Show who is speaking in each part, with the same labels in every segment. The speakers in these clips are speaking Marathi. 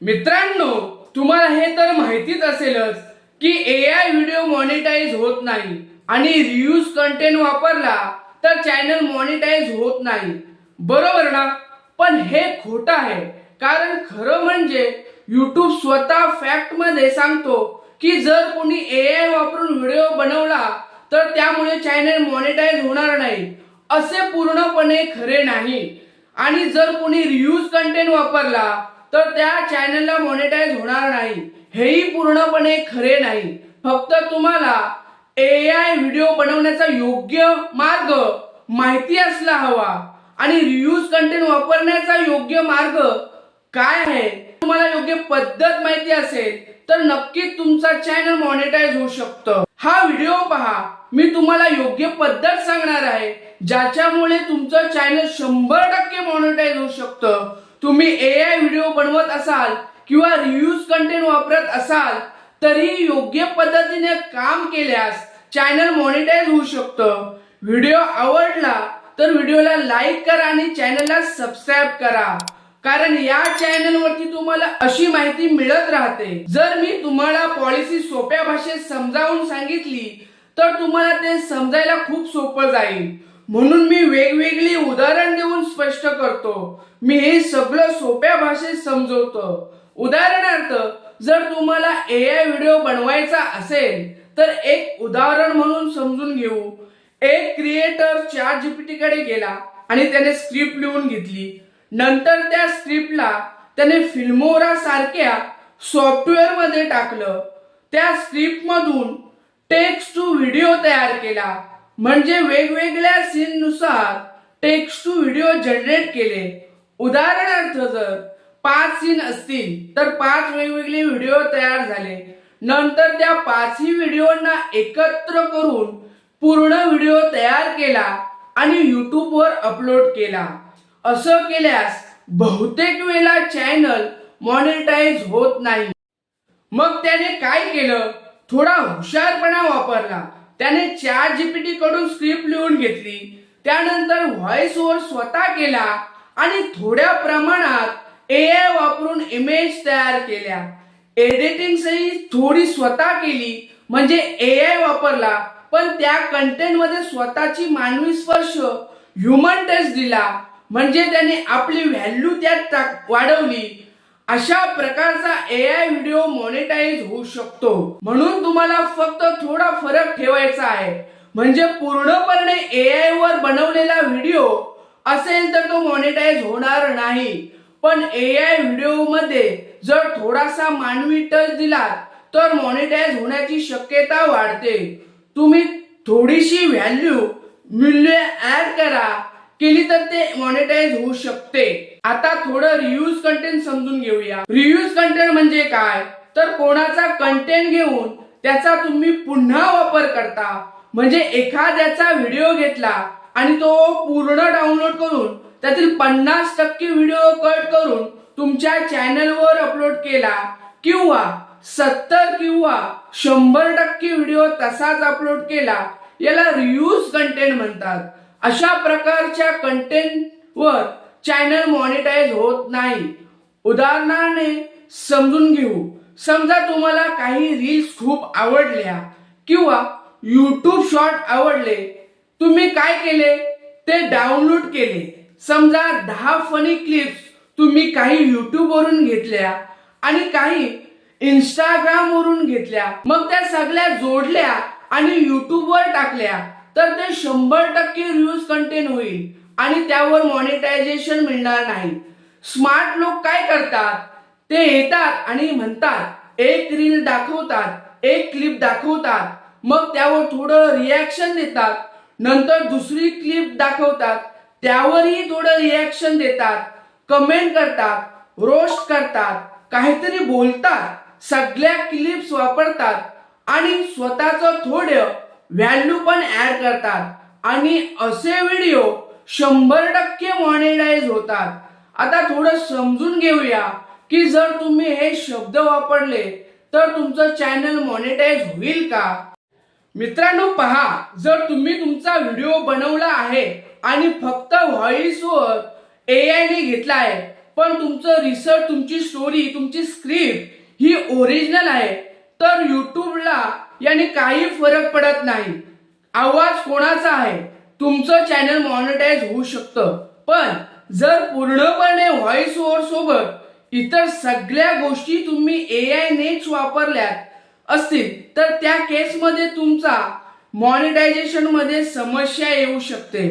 Speaker 1: मित्रांनो, तुम्हाला हे तर माहितीच असेलच की एआय व्हिडिओ मॉनिटाईज होत नाही आणि रियूज कंटेंट वापरला तर चॅनल मॉनिटाईज होत नाही, बरोबर ना? पण हे खोटं आहे, कारण खरं म्हणजे YouTube स्वतः फॅक्ट मध्ये सांगतो की जर कोणी एआय वापरून व्हिडिओ बनवला तर त्यामुळे चॅनल मॉनिटाईज होणार नाही, असे पूर्णपणे खरे नाही. आणि जर कोणी रियूज कंटेंट वापरला तर त्या चॅनलला मॉनिटाईज होणार नाही, हेही पूर्णपणे खरे नाही. फक्त तुम्हाला एआय व्हिडिओ बनवण्याचा योग्य मार्ग माहिती असला हवा आणि रियूज कंटेंट वापरण्याचा योग्य मार्ग काय आहे तुम्हाला योग्य पद्धत माहिती असेल तर नक्कीच तुमचा चॅनल मॉनिटाईज होऊ शकतं. हा व्हिडिओ पहा, मी तुम्हाला योग्य पद्धत सांगणार आहे ज्याच्यामुळे तुमचं चॅनल 100% मॉनिटाईज होऊ शकतं. तुम्ही एआय व्हिडिओ बनवत असाल किंवा रिव्ह्यूज कंटेंट वापरत असाल तरी योग्य पद्धतीने काम केल्यास चॅनल मॉनिटाईज होऊ शकतं. व्हिडिओ आवडला तर व्हिडिओला लाईक करा आणि चॅनलला सबस्क्राईब करा, कारण या चॅनल वरती तुम्हाला अशी माहिती मिळत राहते. जर मी तुम्हाला पॉलिसी सोप्या भाषेत समजावून सांगितली तर तुम्हाला ते समजायला खूप सोपं जाईल, म्हणून मी वेगवेगळी उदाहरण देऊन स्पष्ट करतो. मी हे सगळं सोप्या भाषेत समजवतो. उदाहरणार्थ, जर तुम्हाला एआय व्हिडिओ बनवायचा असेल तर एक उदाहरण म्हणून समजून घेऊ. एक क्रिएटर ChatGPT कडे गेला आणि त्याने स्क्रिप्ट लिहून घेतली. नंतर त्या स्क्रिप्टला त्याने फिल्मोरा सारख्या सॉफ्टवेअर मध्ये टाकलं. त्या स्क्रिप्ट मधून टेक्स्ट टू व्हिडिओ तयार केला, म्हणजे वेगवेगळ्या सीन नुसार टेक्स्ट टू व्हिडिओ जनरेट केले. उदाहरणार्थ, जर 5 सीन असतील तर 5 वेगवेगळे व्हिडिओ तयार झाले. नंतर त्या 5ही व्हिडिओंना एकत्र करून पूर्ण व्हिडिओ तयार केला आणि YouTube वर अपलोड केला. असं केल्यास बहुतेक वेळा चॅनल मॉनिटाईज होत नाही. मग त्याने काय केलं? थोडा हुशारपणा वापरला. त्याने ChatGPT कडून स्क्रिप्ट लिहून घेतली, त्यानंतर व्हॉइस ओव्हर स्वतः केला आणि थोड्या प्रमाणात एआय वापरून इमेज तयार केल्या. एडिटिंग सही थोडी स्वतः केली, म्हणजे एआय वापरला पण त्या कंटेंट मध्ये स्वतःची मानवी स्पर्श, ह्युमन टच दिला, म्हणजे त्याने आपली व्हॅल्यू त्यात वाढवली. अशा प्रकारचा एआय व्हिडिओ मॉनिटाईज होऊ शकतो. म्हणून तुम्हाला फक्त थोडा फरक ठेवायचा आहे, म्हणजे पूर्णपणे एआय वर बनवलेला व्हिडिओ असेल तर तो मॉनिटाईज होणार नाही. पण एआय व्हिडिओ मध्ये जर थोडासा मानवी टच दिला तर मॉनिटाईज होण्याची शक्यता वाढते. तुम्ही थोडीशी व्हॅल्यू मूल्य ऍड केली तर ते मॉनिटाईज होऊ शकते. आता थोडं रिव्ह्यूज कंटेंट समजून घेऊया. रिव्ह्यूज कंटेंट म्हणजे काय? तर कोणाचा कंटेंट घेऊन त्याचा तुम्ही पुन्हा वापर करता. म्हणजे एखाद्याचा व्हिडिओ घेतला आणि तो पूर्ण डाउनलोड करून त्यातील 50% व्हिडिओ कट करून तुमच्या चॅनलवर अपलोड केला, किंवा 70 किंवा 100% व्हिडिओ तसाच अपलोड केला, याला रिव्ह्यूज कंटेंट म्हणतात. अशा प्रकारच्या कंटेंट वर चॅनल मॉनिटाईज होत नाही. उदाहरणाने समजून घेऊ. समजा तुम्हाला काही रील्स खूप आवडल्या किंवा YouTube शॉर्ट आवडले. तुम्ही काय केले? ते डाउनलोड केले. समजा 10 फनी क्लिप्स तुम्ही काही YouTube वरून घेतल्या आणि काही Instagram वरून घेतल्या, मग त्या सगळ्या जोडल्या आणि YouTube वर टाकल्या तर ते 100% रिव्ह्यूज कंटेंट होईल आणि त्यावर मॉनिटायझेशन मिळणार नाही. स्मार्ट लोक काय करतात? ते येतात आणि म्हणतात, एक रील दाखवतात, एक क्लिप दाखवतात, मग त्यावर थोडं रिॲक्शन देतात. नंतर दुसरी क्लिप दाखवतात, त्यावरही थोडं रिॲक्शन देतात, कमेंट करतात, रोस्ट करतात, काहीतरी बोलतात, सगळ्या क्लिप्स वापरतात आणि स्वतःचं थोडं व्हॅल्यू पण ऍड करतात आणि असे व्हिडिओ 100% मॉनिटाईज होतात. आता थोडं समजून घेऊया की जर तुम्ही हे शब्द वापरले तर तुमचं चॅनल मॉनिटाईज होईल का? मित्रांनो पहा, जर तुम्ही तुमचा व्हिडिओ बनवला आहे आणि फक्त व्हॉइस ओव्हर एआय ने घेतला आहे पण तुमचं रिसर्च, तुमची स्टोरी, तुमची स्क्रिप्ट ही ओरिजिनल आहे, तर युट्यूबला याने काही फरक पडत नाही. आवाज कोणाचा आहे, तुमचं चॅनल मॉनिटाईज होऊ शकतं. पण जर पूर्णपणे व्हॉइस ओव्हर सोबत इतर सगळ्या गोष्टी तुम्ही AI नेच वापरल्यात असतील तर त्या केसमध्ये तुमचा मॉनिटायझेशन मध्ये समस्या येऊ शकते.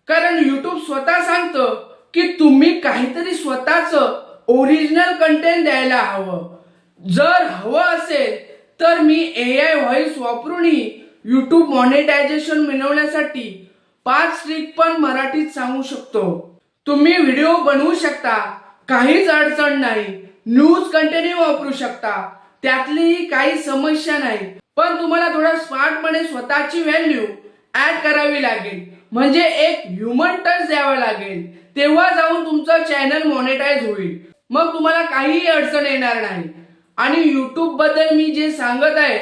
Speaker 1: कारण युट्यूब स्वतः सांगतं की तुम्ही काहीतरी स्वतःच ओरिजिनल कंटेंट द्यायला हवं. जर हवं असेल तर मी AI व्हॉइस वापरूनही युट्यूब मॉनिटायझेशन मिळवण्यासाठी 5 ट्रिक पण मराठीत सांगू शकतो. तुम्ही व्हिडिओ बनवू शकता, काहीच अडचण नाही. न्यूज कंटेंट वापरू शकता, त्यातलीही काही समस्या नाही. पण तुम्हाला थोडा स्मार्टपणे स्वतःची व्हॅल्यू ऍड करावी लागेल, म्हणजे एक ह्युमन टच द्यावा लागेल. तेव्हा जाऊन तुमचं चॅनल मॉनिटाईज होईल. मग तुम्हाला काहीही अडचण येणार नाही. आणि युट्यूब बद्दल मी जे सांगत आहे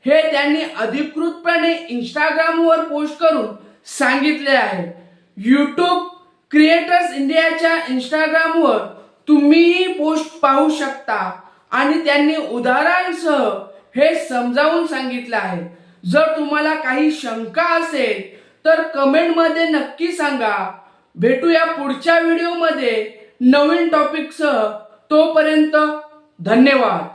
Speaker 1: हे त्यांनी अधिकृतपणे इंस्टाग्रामवर पोस्ट करून सांगितले आहे. युट्यूब क्रिएटर्स इंडियाच्या इंस्टाग्रामवर तुम्ही पोस्ट पाहू शकता आणि त्यांनी उदाहरणांसह हे समजावून सांगितलं आहे. जर तुम्हाला काही शंका असेल तर कमेंटमध्ये नक्की सांगा. भेटूया पुढच्या व्हिडिओमध्ये नवीन टॉपिकसह. तोपर्यंत धन्यवाद.